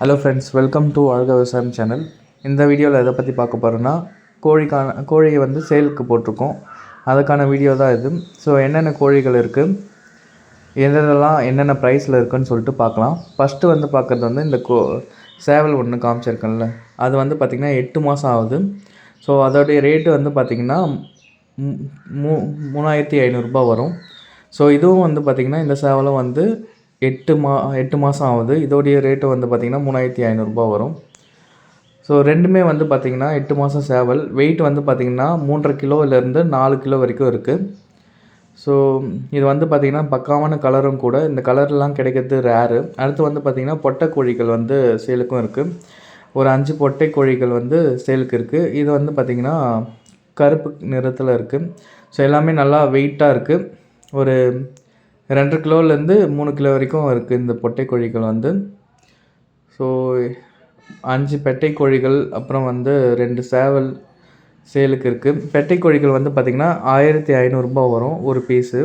Hello friends, welcome to அழகா விவசாயம் channel. இந்த வீடியோவில் எதை பற்றி பார்க்க போகிறோன்னா, கோழியை வந்து சேலுக்கு போட்டிருக்கோம். அதுக்கான வீடியோ தான் இது. ஸோ என்னென்ன கோழிகள் இருக்குது, எதெல்லாம் என்னென்ன ப்ரைஸில் இருக்குதுன்னு சொல்லிட்டு பார்க்கலாம். ஃபஸ்ட்டு வந்து பார்க்குறது வந்து இந்த சேவல் ஒன்று காமிச்சிருக்கேன்ல, அது வந்து பார்த்திங்கன்னா 8 மாதம் ஆகுது. ஸோ அதோடைய ரேட்டு வந்து பார்த்திங்கன்னா 3500 வரும். ஸோ இதுவும் வந்து பார்த்திங்கன்னா இந்த சேவலும் வந்து 8 மாதம் ஆகுது. இதோடைய ரேட்டு வந்து பார்த்திங்கன்னா 3500 வரும். ஸோ ரெண்டுமே வந்து பார்த்திங்கன்னா 8 மாதம் சேவல். வெயிட் வந்து பார்த்திங்கன்னா 3.5 கிலோவிலேருந்து 4 கிலோ வரைக்கும் இருக்குது. ஸோ இது வந்து பார்த்திங்கன்னா பக்காவான கலரும் கூட. இந்த கலர்லாம் கிடைக்கிறது ரேரு. அடுத்து வந்து பார்த்திங்கன்னா பொட்டை கோழிகள் வந்து சேலுக்கும் இருக்குது. ஒரு 5 பொட்டை கோழிகள் வந்து சேலுக்கு இருக்குது. இது வந்து பார்த்திங்கன்னா கருப்பு நிறத்தில் இருக்குது. ஸோ எல்லாமே நல்லா வெயிட்டாக இருக்குது. ஒரு 2 கிலோலேருந்து 3 கிலோ வரைக்கும் இருக்குது இந்த பொட்டை கோழிகள் வந்து. ஸோ 5 பெட்டை கோழிகள், அப்புறம் வந்து 2 சேவல் சேலுக்கு இருக்குது. பெட்டை கோழிகள் வந்து பார்த்திங்கன்னா 1500 வரும் ஒரு பீஸு.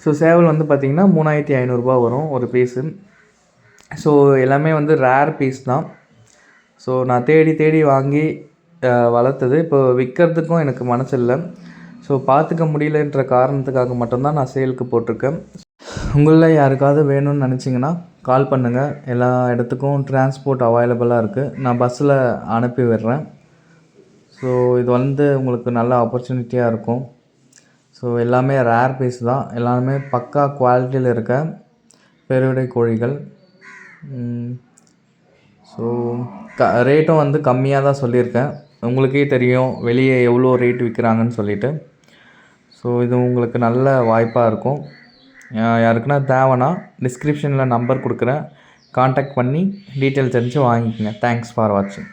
ஸோ சேவல் வந்து பார்த்திங்கன்னா 3500 வரும் ஒரு பீஸு. ஸோ எல்லாமே வந்து ரேர் பீஸ் தான். ஸோ நான் தேடி வாங்கி வளர்த்தது. இப்போ விற்கிறதுக்கும் எனக்கு மனசு இல்லை. ஸோ பார்த்துக்க முடியலன்ற காரணத்துக்காக மட்டும்தான் நான் சேலுக்கு போட்டிருக்கேன். உங்களில் யாருக்காவது வேணும்னு நினச்சிங்கன்னா கால் பண்ணுங்கள். எல்லா இடத்துக்கும் டிரான்ஸ்போர்ட் அவைலபிளாக இருக்குது. நான் பஸ்ஸில் அனுப்பி விடுறேன். ஸோ இது வந்து உங்களுக்கு நல்ல ஆப்பர்ச்சுனிட்டியாக இருக்கும். ஸோ எல்லாமே ரேர் பீஸ் தான். எல்லாமே பக்கா குவாலிட்டியில் இருக்க பெருவிடை கோழிகள். ஸோ ரேட்டும் வந்து கம்மியாக தான் சொல்லியிருக்கேன். உங்களுக்கே தெரியும் வெளியே எவ்வளோ ரேட் விற்கிறாங்கன்னு சொல்லிட்டு. ஸோ இது உங்களுக்கு நல்ல வாய்ப்பாக இருக்கும். யாருக்குன்னா தேவைன்னா டிஸ்கிரிப்ஷனில் நம்பர் கொடுக்குறேன். காண்டாக்ட் பண்ணி டீட்டெயில் தெரிஞ்சு வாங்கிக்கோங்க. தேங்க்ஸ் ஃபார் வாட்சிங்.